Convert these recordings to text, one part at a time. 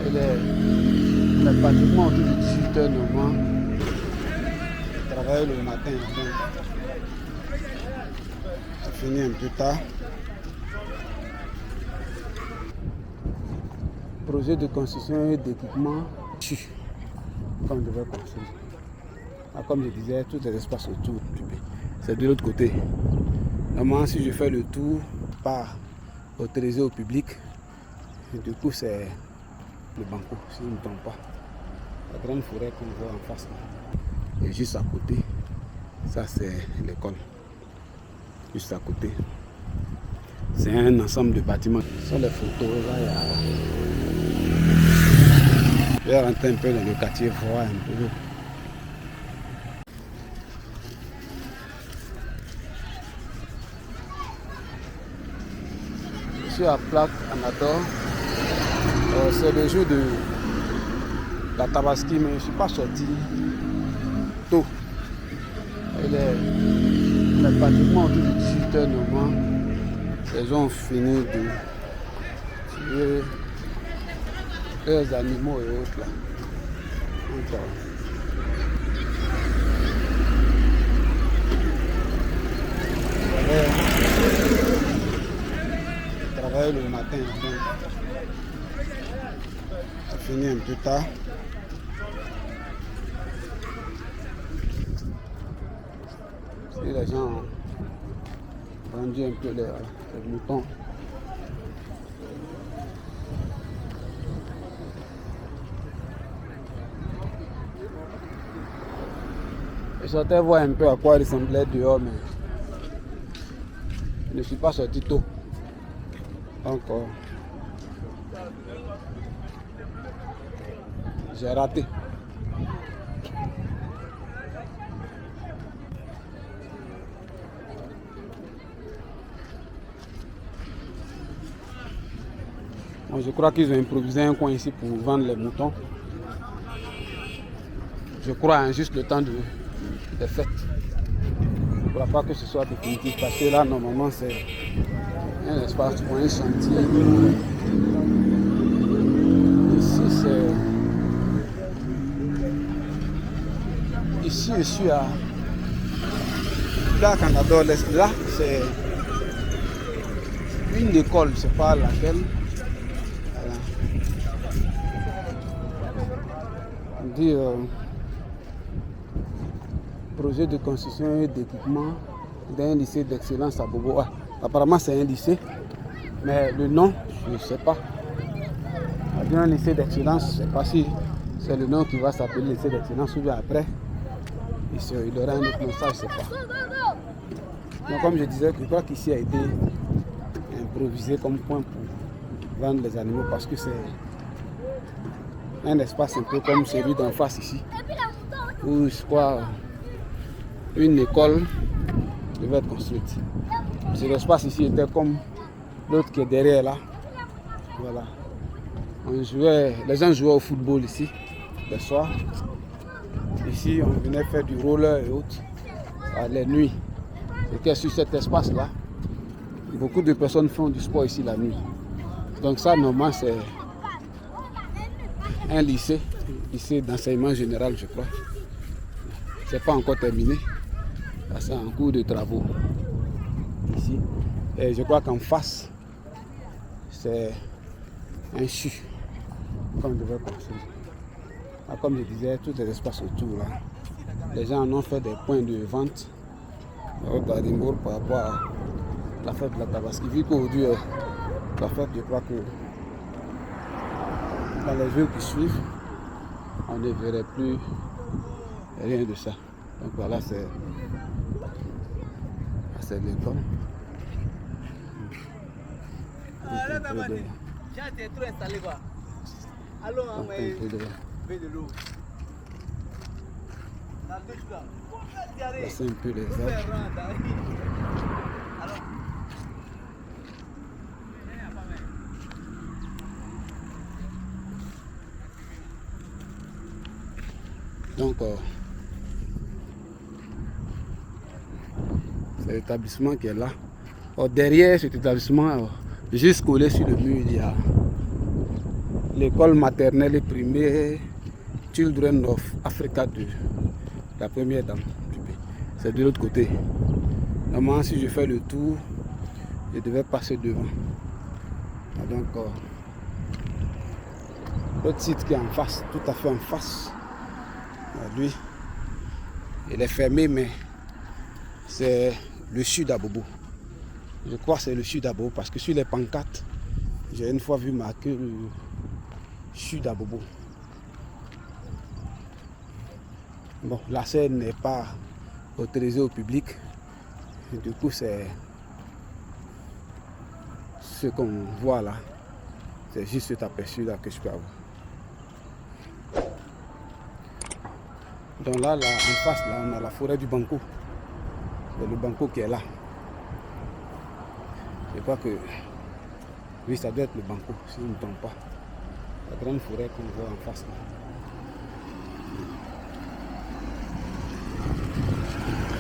Il est pratiquement autour de 18h normalement. Je travaille le matin, donc c'est fini un peu tard. Projet de construction et d'équipement comme je devais construire. Comme je disais, tous les espaces autour, c'est de l'autre côté. Normalement, si je fais le tour, je pars autorisé au public. Et du coup, c'est le banco, si je ne me trompe pas. La grande forêt qu'on voit en face. Et juste à côté, ça c'est l'école. Juste à côté. C'est un ensemble de bâtiments. Sur les photos, là, je vais rentrer un peu dans le quartier, voir un peu. Je suis à Plaque Anador. C'est le jour de la Tabaski, mais je ne suis pas sorti tôt. Il est pratiquement autour de 18h normalement. Les gens ont fini de tuer leurs animaux et autres là. Donc, je travaille le matin, donc c'est fini un peu tard. Si les gens ont vendu un peu les moutons. Je sortais voir un peu à quoi il ressemblait dehors, mais je ne suis pas sorti tôt. Donc, j'ai raté. Bon, je crois qu'ils ont improvisé un coin ici pour vendre les moutons. Je crois juste le temps des fêtes. Je ne crois pas que ce soit définitif parce que là, normalement, c'est un espace pour un chantier. Ici, c'est... Ici, je suis à... Là, quand on adore l'Est, là, c'est une école, je ne sais pas laquelle. Voilà. On dit projet de construction et d'équipement d'un lycée d'excellence à Boboa. Apparemment, c'est un lycée, mais le nom, je ne sais pas. Un lycée d'excellence, je ne sais pas si c'est le nom qui va s'appeler lycée d'excellence ou bien après. Il aura un autre nom, ça, je ne sais pas. Donc, comme je disais, je crois qu'ici a été improvisé comme point pour vendre les animaux parce que c'est un espace un peu comme celui d'en face ici, où je crois une école devait être construite. Cet espace ici était comme l'autre qui est derrière là. Voilà. Les gens jouaient au football ici, le soir. Ici, on venait faire du roller et autres, les nuits. Et sur cet espace-là, beaucoup de personnes font du sport ici la nuit. Donc ça, normalement, c'est un lycée d'enseignement général, je crois. C'est pas encore terminé. C'est en cours de travaux ici. Et je crois qu'en face, c'est un CHU qu'on devait construire. Comme je disais, tous les espaces autour là, les gens en ont fait des points de vente d'Adimbourg par rapport à la fête de la Tabaski. Vu qu'aujourd'hui, la fête, je crois que dans les jours qui suivent, on ne verrait plus rien de ça. Donc voilà, c'est l'école. Là, j'ai trop installé quoi. Allons, mais de l'eau. C'est un peu les arbres. Donc, c'est l'établissement qui est là. Derrière cet établissement, juste collé sur le mur, il y a l'école maternelle et primaire Children of Africa de la première dame du pays. C'est de l'autre côté. Normalement, si je fais le tour, je devais passer devant. Donc, l'autre site qui est en face, tout à fait en face, lui, il est fermé, mais c'est le CHU d'Abobo. Je crois que c'est le CHU d'Abobo parce que sur les pancartes, j'ai une fois vu marquer le CHU d'Abobo. Bon, la scène n'est pas autorisée au public. Et du coup, c'est ce qu'on voit là. C'est juste cet aperçu-là que je peux avoir. Donc là, en face, là, on a la forêt du Banco. C'est le Banco qui est là. Je crois que oui, ça doit être le Banco, si je ne me trompe pas. La grande forêt qu'on voit en face là.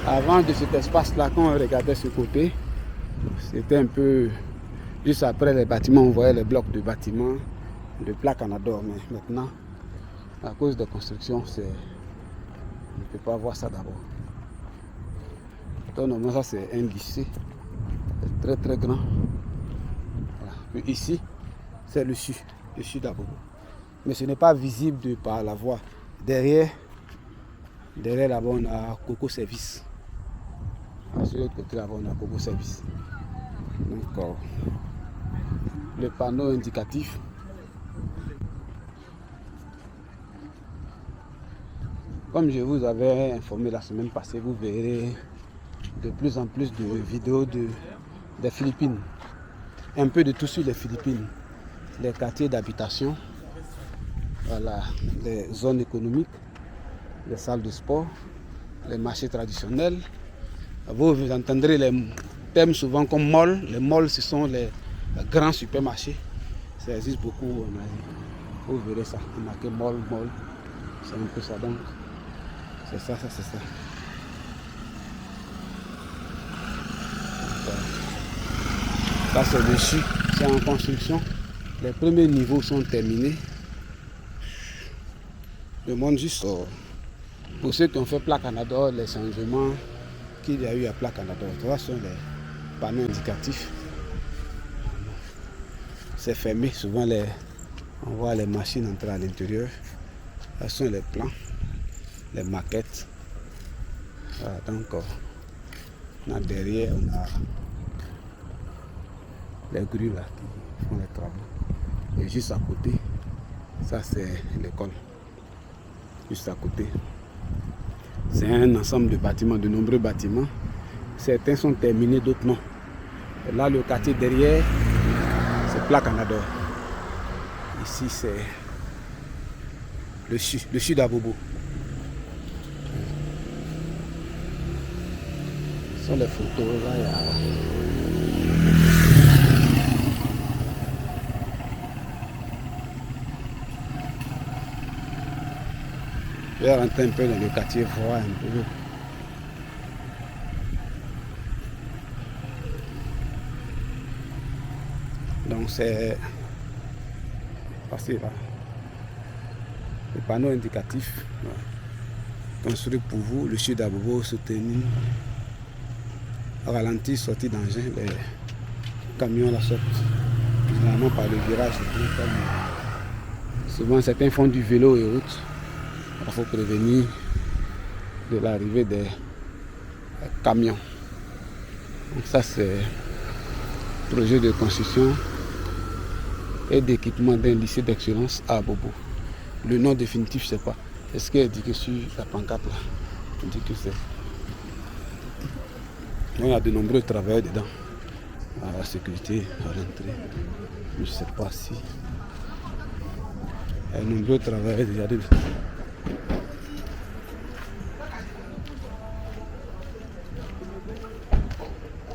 Avant de cet espace-là, quand on regardait ce côté, c'était un peu... Juste après les bâtiments, on voyait les blocs de bâtiments, de plaques en ador. Mais maintenant, à cause des constructions, on ne peut pas voir ça d'abord. Donc normalement, ça c'est un lycée. C'est très très grand. Voilà. Puis ici, c'est le CHU d'Abobo. Mais ce n'est pas visible par la voie. Derrière là-bas, on a Coco Service. Sur l'autre côté là-bas, on a Coco Service. Donc, le panneau indicatif. Comme je vous avais informé la semaine passée, vous verrez de plus en plus de vidéos des Philippines. Un peu de tout sur les Philippines. Les quartiers d'habitation, voilà, les zones économiques, les salles de sport, les marchés traditionnels. Vous entendrez les thèmes souvent comme mall. Les malls, ce sont les grands supermarchés. Ça existe beaucoup en Asie. Vous verrez ça. On a que mall. C'est un peu ça. Donc, c'est ça. Ça, c'est le CHU. C'est en construction. Les premiers niveaux sont terminés. Je demande juste pour ceux qui ont fait Plaque Anador, les changements qu'il y a eu à Plaque Anador. Ce sont les panneaux indicatifs. C'est fermé. Souvent, on voit les machines entrer à l'intérieur. Ce sont les plans, les maquettes. Voilà, donc, là, derrière, on a les grues là, qui font les travaux. Et juste à côté, ça c'est l'école. Juste à côté. C'est un ensemble de bâtiments, de nombreux bâtiments. Certains sont terminés, d'autres non. Et là, le quartier derrière, c'est Plaque Anador. Ici, c'est le CHU d'Abobo. Ce sont les photos. Là, il y a... Je vais rentrer un peu dans le quartier, voir un peu. Donc c'est passé là. Le panneau indicatif construit pour vous, le CHU d'Abobo soutenu, ralenti, sortie d'engin, les camions la sortent. Généralement par le virage. Souvent certains font du vélo et autres. Il faut prévenir de l'arrivée des camions. Donc ça c'est projet de construction et d'équipement d'un lycée d'excellence à Abobo. Le nom définitif, je ne sais pas. Est-ce qu'il est indiqué sur la pancarte là? On dit que c'est. Il y a de nombreux travailleurs dedans. À la sécurité, à l'entrée. Je ne sais pas si. Il y a de nombreux travailleurs déjà dedans.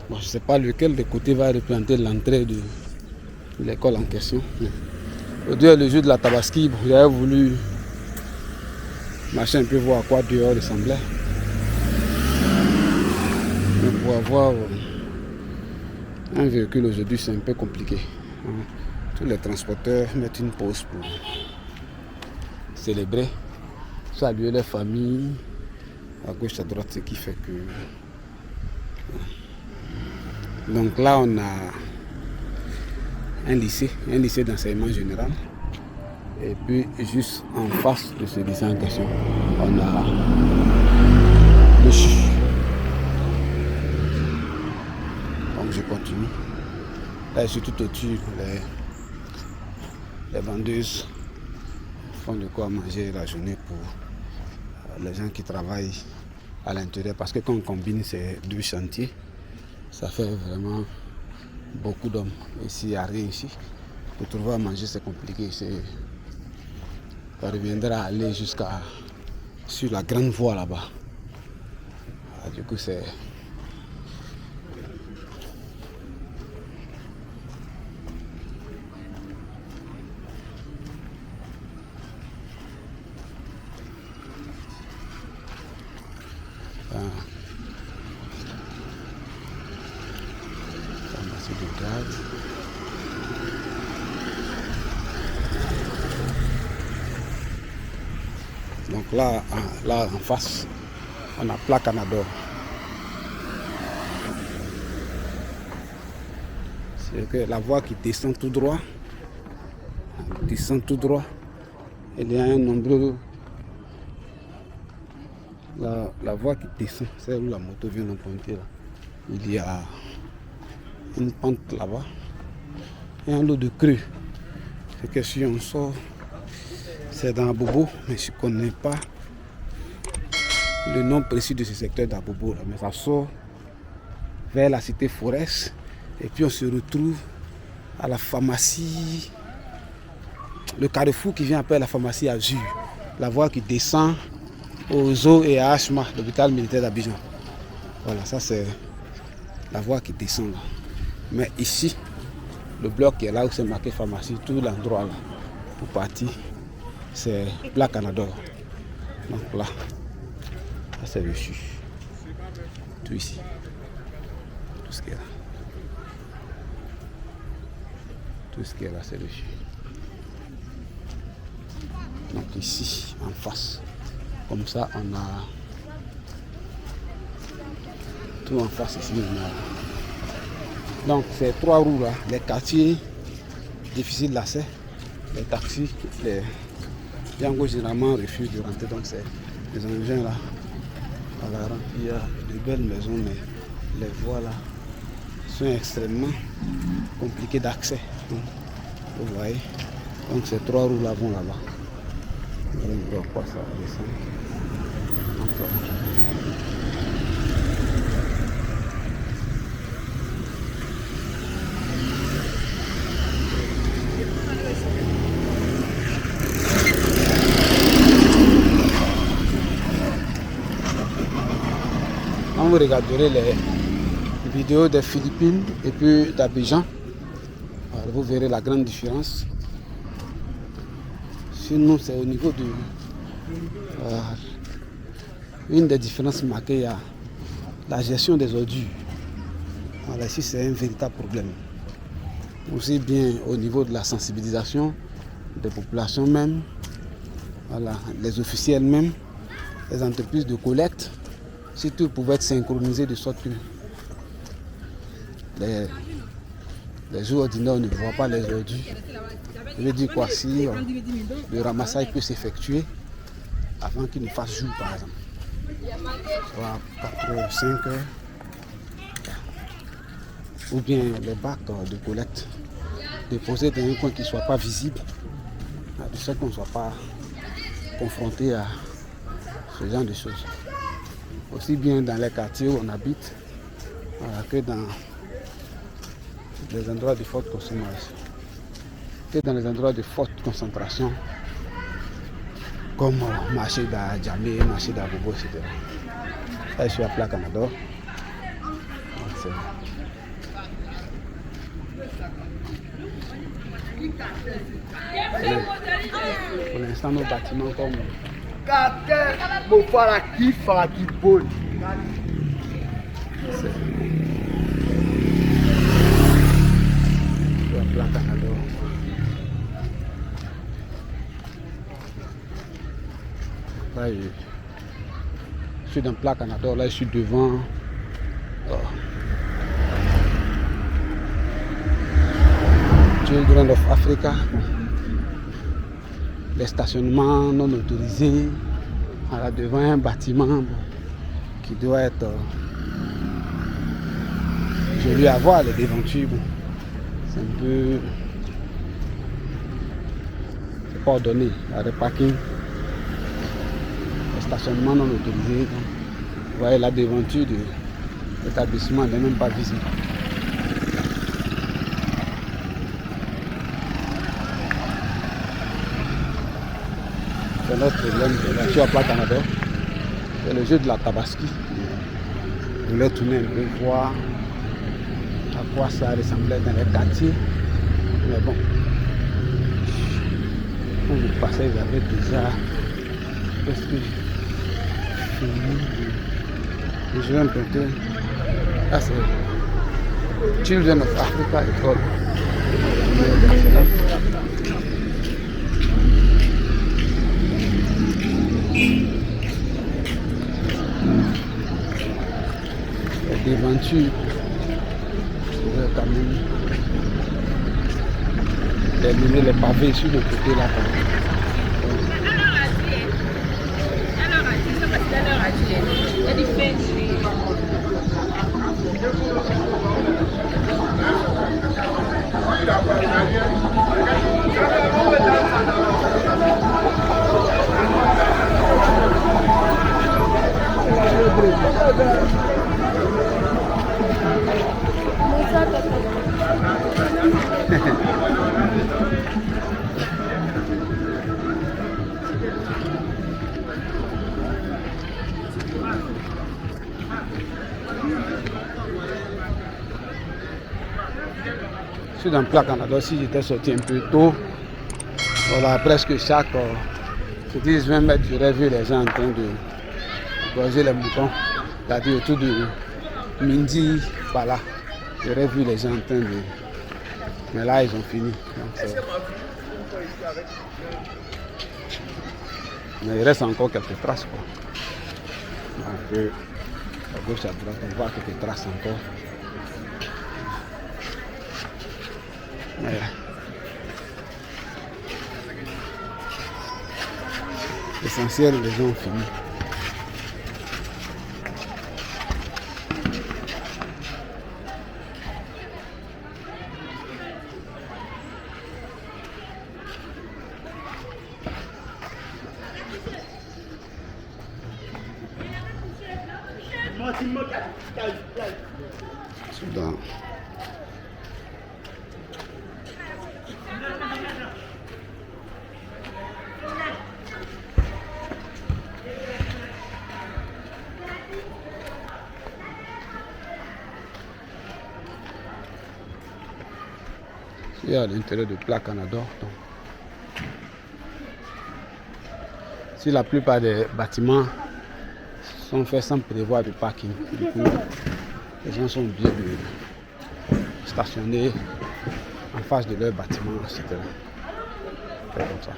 Bon, je ne sais pas lequel des côtés va représenter l'entrée de l'école en question. Aujourd'hui est le jour de la Tabaski. Bon, j'avais voulu marcher un peu voir à quoi dehors ressemblait. Mais pour avoir un véhicule aujourd'hui, c'est un peu compliqué. tous les transporteurs mettent une pause pour célébrer, saluer les familles à gauche à droite, ce qui fait que... Donc là on a un lycée d'enseignement général, et puis juste en face de ce lycée en question on a le CHU. Donc je continue. Là je suis tout au-dessus, les vendeuses font de quoi manger la journée pour les gens qui travaillent à l'intérieur, parce que quand on combine ces deux chantiers, ça fait vraiment beaucoup d'hommes. Et s'il n'y a rien ici, pour trouver à manger c'est compliqué. Ça reviendra à aller jusqu'à sur la grande voie là-bas. Du coup c'est... pharmacie de gaz. Donc là en face, on a Plat Canador. C'est que la voie qui descend tout droit, il y a un nombreux... La voie qui descend, c'est où la moto vient d'emprunter là. Il y a une pente là-bas et un lot de creux. C'est que si on sort, c'est dans Abobo, mais je ne connais pas le nom précis de ce secteur d'Abobo là, mais ça sort vers la cité Forest et puis on se retrouve à la pharmacie, le carrefour qui vient après la pharmacie Azur, la voie qui descend aux eaux et à Ashma, l'hôpital militaire d'Abidjan. Voilà, ça c'est la voie qui descend là. Mais ici, le bloc qui est là où c'est marqué pharmacie, tout l'endroit là, pour partir, c'est Plat Canador. Donc là, ça c'est le CHU. Tout ici. Tout ce qui est là. Tout ce qui est là, c'est le CHU. Donc ici, en face, comme ça, on a tout en face ici. Donc ces trois roues là, les quartiers difficiles d'accès, les taxis, les Django généralement refusent de rentrer. Donc c'est les engins là. Voilà, il y a de belles maisons, mais les voies là sont extrêmement compliquées d'accès. Vous voyez, donc ces trois roues là vont là-bas. On ne voit pas ça descend. Quand vous regarderez les vidéos des Philippines et puis d'Abidjan, vous verrez la grande différence. Sinon, c'est au niveau de... une des différences marquées, il y a la gestion des ordures. Voilà, ici, c'est un véritable problème. Aussi bien au niveau de la sensibilisation des populations même, voilà, les officiels même, les entreprises de collecte, si tout pouvait être synchronisé de sorte que les jours ordinaires on ne voit pas les ordures. Je veux dire quoi, si le ramassage peut s'effectuer avant qu'il ne fasse jour par exemple. Soit 4 heures, 5 heures. Ou bien les bacs de collecte déposés dans un coin qui ne soit pas visible, de sorte qu'on ne soit pas confronté à ce genre de choses. Aussi bien dans les quartiers où on habite, que dans les endroits de forte consommation, que dans les endroits de forte concentration, comme marché d'Adjamé, marché d'Abobo, etc. Là, je suis à Plat Canador. Pour l'instant, nos bâtiments comme... Plat Canador. Là, je suis dans Pla Canada, là je suis devant. Children of Africa. Les stationnements non autorisés. Voilà, devant un bâtiment qui doit être joli à voir, les devantures. Bon. C'est un peu. C'est pas ordonné. Il y a des parkings. Les stationnements non autorisés. Donc, vous voyez la devanture de l'établissement n'est même pas visible. C'est notre problème de la sur Pla Canada. C'est le jeu de la Tabaski. Je voulais tourner un peu voir à quoi ça ressemblait dans les quartiers. Mais bon, quand je passais, j'avais déjà presque fini de jouer un peu. Là, c'est Children of Africa École. Les devantures, quand même terminer les pavés sur le côté là. Je suis dans Pla Canada. Si j'étais sorti un peu tôt, voilà, presque chaque 10-20 mètres, j'aurais vu les gens en train de gorger les moutons. C'est-à-dire autour de midi, voilà, j'aurais vu les gens en train de. Mais là, ils ont fini. Donc, mais il reste encore quelques traces, quoi. Donc, à gauche, à droite, on voit quelques traces encore. Mais, l'essentiel, les gens ont fini. Soudan. Il y a à l'intérieur de Pla Canada. Donc, si la plupart des bâtiments sont faits sans prévoir de parking, du coup, les gens sont obligés de stationner en face de leur bâtiment, etc. C'est comme ça.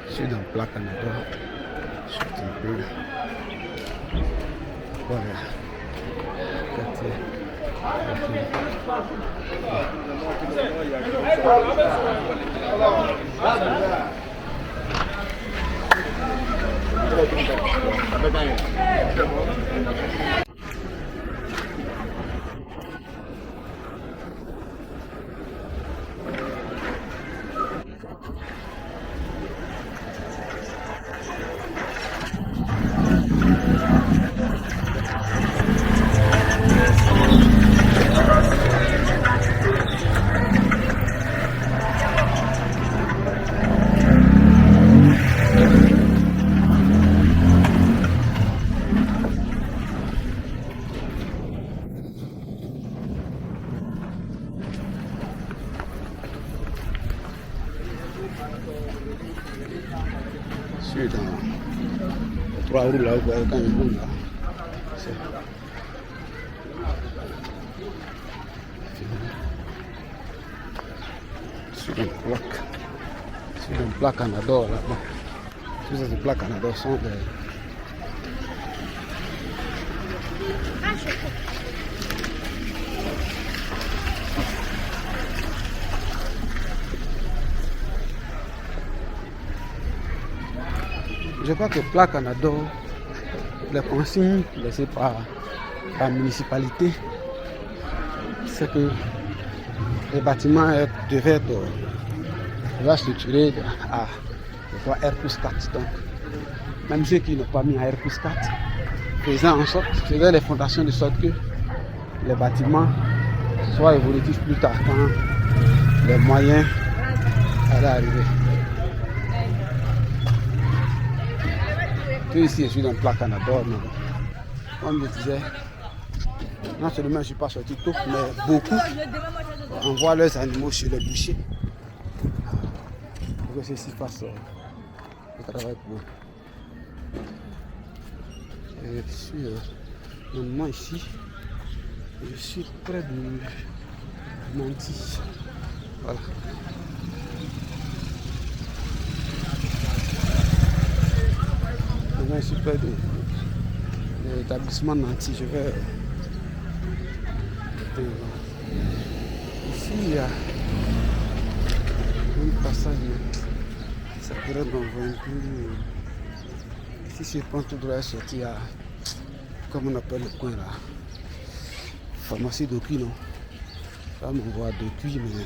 Je suis dans Pla Canada. Je suis un peu. Voilà. suis dans les 3 roues là, vous voyez quand ils roulent là. Sur une plaque. Sur une plaque en adore là-bas. Toutes ces plaques en adore sont des... Je crois que plaques en adore, les consignes laissées par la municipalité, c'est que les bâtiments devaient être structurés à R+4. Donc, même ceux qui n'ont pas mis à R+4, faisant en sorte, faisaient les fondations de sorte que les bâtiments soient évolutifs plus tard quand les moyens allaient arriver. Que ici, je suis dans le plaque en adore, mais comme je disais, non seulement je ne suis pas sorti tôt, mais beaucoup envoient leurs animaux chez les bouchers pour que ceux-ci fassent le travail pour eux. Je suis normalement ici, je suis près de Nanty. Voilà. Je suis près de l'établissement Nanty. Je vais ici il y a un passage, ça pourrait m'envoyer un peu. Ici je pense que tout doit sortir à, comme on appelle le coin là, pharmacie d'Oki, non? Là on voit d'Oki, mais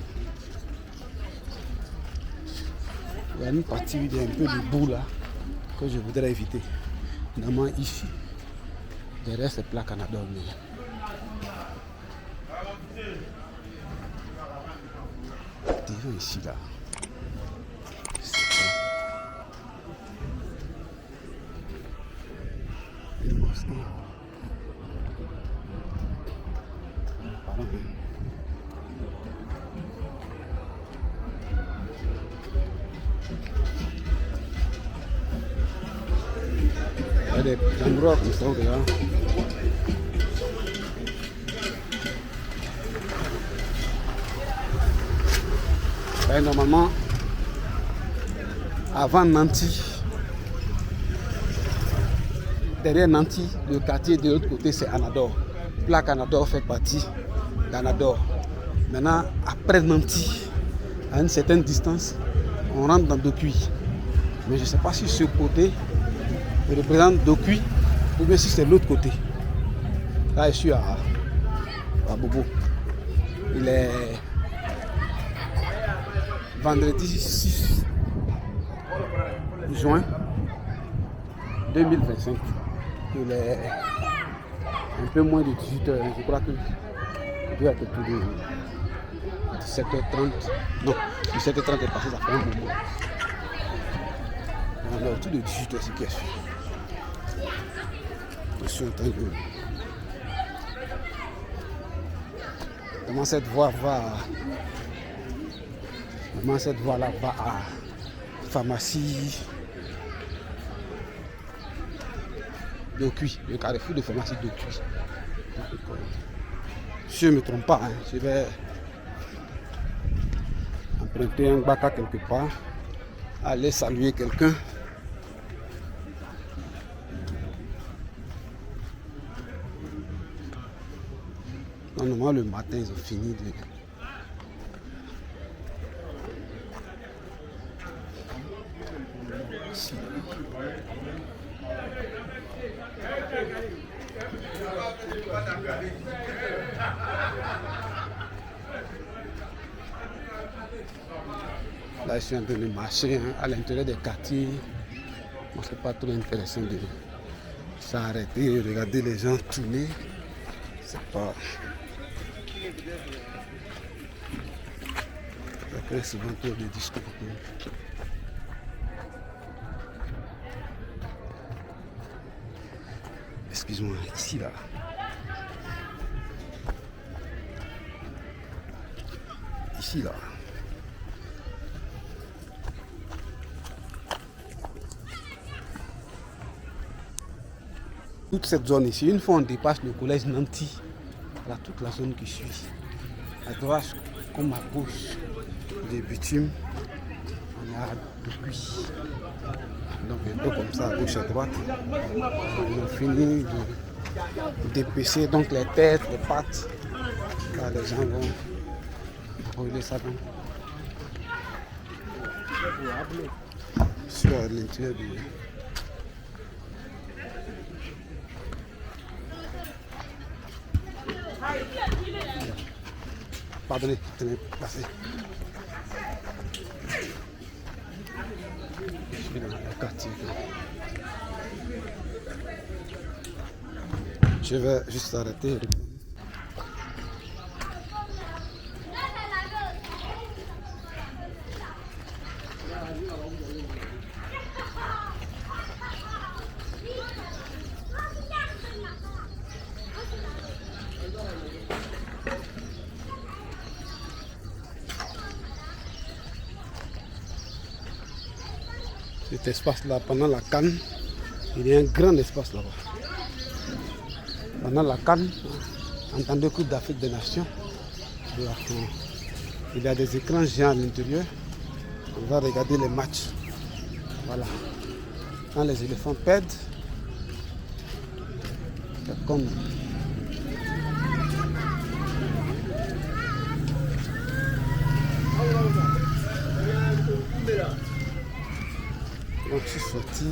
il y a une partie, il y a un peu de boue là que je voudrais éviter. Notamment ici, derrière ces plaques en adore. Devant ici là. Une mosquée. Pardon. Il y a des endroits comme ça là. Et normalement, avant Nanty, derrière Nanty, le quartier de l'autre côté c'est Anadore. Plaque Anadore fait partie d'Anadore. Maintenant, après Nanty, à une certaine distance, on rentre dans Dokuy. Mais je ne sais pas si ce côté représente Dokuy ou bien si c'est l'autre côté. Là, je suis à Bobo. Il est vendredi 6 juin 2025. Il est un peu moins de 18h. Je crois que il doit être autour de 17h30. Non, 17h30 est passé, ça fait un moment. On est autour de 18h, c'est qui est sûr. Je suis en train de... Comment cette voie va... Comment cette voie-là va à pharmacie d'Okuy, le carrefour de pharmacie d'Okuy. Si je ne me trompe pas, hein, je vais emprunter un baka quelque part, aller saluer quelqu'un. Normalement, le matin, ils ont fini de... Ici. Là, je suis en train de marcher à l'intérieur des quartiers. Bon, c'est pas trop intéressant de s'arrêter et regarder les gens tourner. C'est pas... Après, souvent, il y a des discours. Excuse-moi, ici là. Ici là. toute cette zone ici. Une fois on dépasse le collège Nanti, voilà toute la zone qui suit. À droite comme à gauche, des bitumes, on a depuis. Donc un peu comme ça à gauche à droite. On a fini de d'épaissir donc les têtes, les pattes. Là, les gens vont brûler ça donc. Sur l'intérieur du. Pardonnez, tenez, passez. Je suis dans le quartier. Je vais juste arrêter. Cet espace-là, pendant la CAN, il y a un grand espace là-bas. Pendant la CAN, en temps de Coupe d'Afrique des Nations, il y a des écrans géants à l'intérieur. On va regarder les matchs. Voilà. Quand les éléphants perdent, c'est comme... Donc je suis sorti